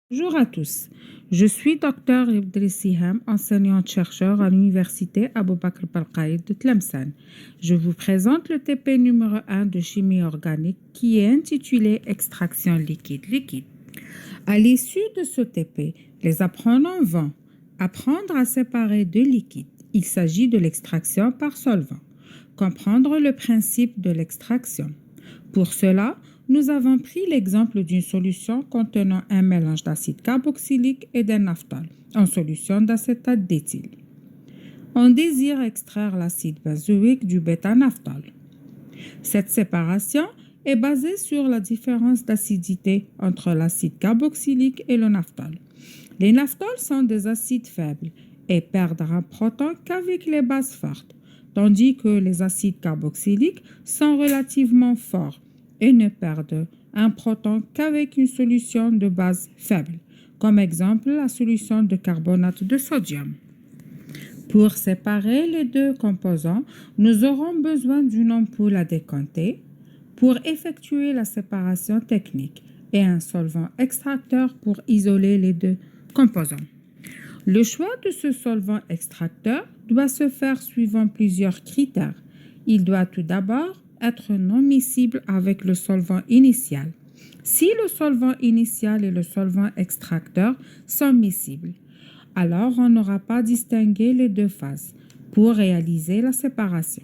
Bonjour à tous, je suis Dr Idriss Siham, enseignante-chercheur à l'Université Abou Bakr Balqaïd de Tlemcen. Je vous présente le TP numéro 1 de chimie organique qui est intitulé Extraction liquide-liquide. À l'issue de ce TP, les apprenants vont apprendre à séparer deux liquides. Il s'agit de l'extraction par solvant. Comprendre le principe de l'extraction. Pour cela, nous avons pris l'exemple d'une solution contenant un mélange d'acide carboxylique et d'un naphthol en solution d'acétate d'éthyle. On désire extraire l'acide benzoïque du bêta-naphthol. Cette séparation est basée sur la différence d'acidité entre l'acide carboxylique et le naphthol. Les naphtols sont des acides faibles et perdent un proton qu'avec les bases fortes, tandis que les acides carboxyliques sont relativement forts et ne perdent un proton qu'avec une solution de base faible, comme exemple la solution de carbonate de sodium. Pour séparer les deux composants, nous aurons besoin d'une ampoule à décanter pour effectuer la séparation technique et un solvant extracteur pour isoler les deux composants. Le choix de ce solvant extracteur doit se faire suivant plusieurs critères. Il doit tout d'abord être non miscible avec le solvant initial. Si le solvant initial et le solvant extracteur sont miscibles, alors on n'aura pas distingué les deux phases pour réaliser la séparation.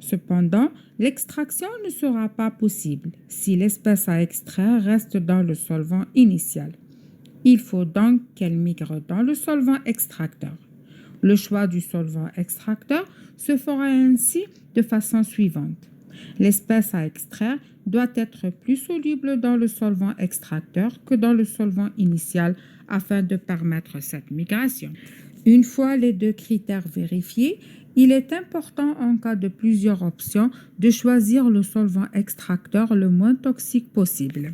Cependant, l'extraction ne sera pas possible si l'espèce à extraire reste dans le solvant initial. Il faut donc qu'elle migre dans le solvant extracteur. Le choix du solvant extracteur se fera ainsi de façon suivante. L'espèce à extraire doit être plus soluble dans le solvant extracteur que dans le solvant initial afin de permettre cette migration. Une fois les deux critères vérifiés, il est important en cas de plusieurs options de choisir le solvant extracteur le moins toxique possible.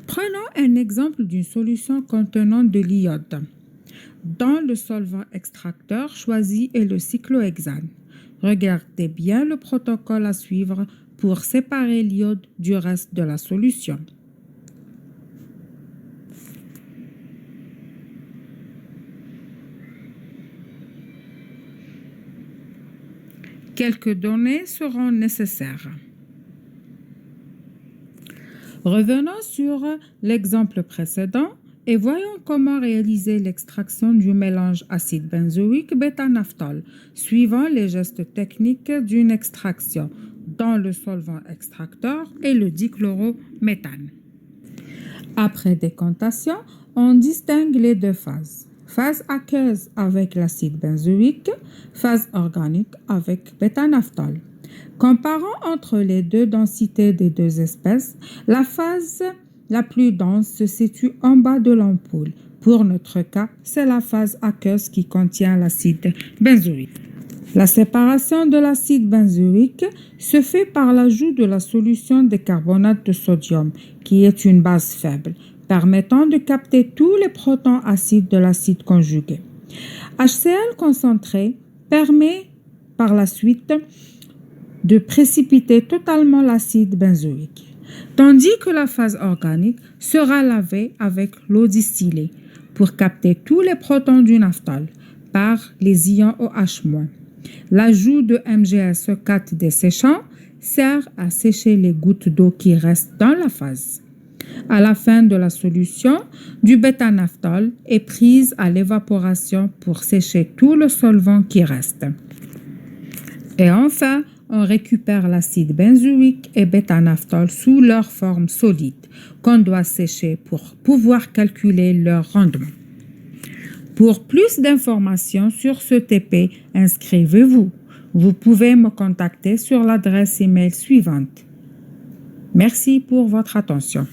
Prenons un exemple d'une solution contenant de l'iode. Dans le solvant extracteur choisi est le cyclohexane. Regardez bien le protocole à suivre pour séparer l'iode du reste de la solution. Quelques données seront nécessaires. Revenons sur l'exemple précédent et voyons comment réaliser l'extraction du mélange acide benzoïque bêta-naphthol suivant les gestes techniques d'une extraction dans le solvant extracteur et le dichlorométhane. Après décantation, on distingue les deux phases. Phase aqueuse avec l'acide benzoïque, phase organique avec bêta-naphthol. Comparons entre les deux densités des deux espèces, la phase la plus dense se situe en bas de l'ampoule. Pour notre cas, c'est la phase aqueuse qui contient l'acide benzoïque. La séparation de l'acide benzoïque se fait par l'ajout de la solution de carbonate de sodium, qui est une base faible, permettant de capter tous les protons acides de l'acide conjugué. HCl concentré permet par la suite de précipiter totalement l'acide benzoïque, tandis que la phase organique sera lavée avec l'eau distillée pour capter tous les protons du naphthol par les ions OH-. L'ajout de MgSO4 desséchant sert à sécher les gouttes d'eau qui restent dans la phase. À la fin de la solution, du bêta-naphthol est prise à l'évaporation pour sécher tout le solvant qui reste. Et enfin, on récupère l'acide benzoïque et bêta-naphthol sous leur forme solide qu'on doit sécher pour pouvoir calculer leur rendement. Pour plus d'informations sur ce TP, inscrivez-vous. Vous pouvez me contacter sur l'adresse email suivante. Merci pour votre attention.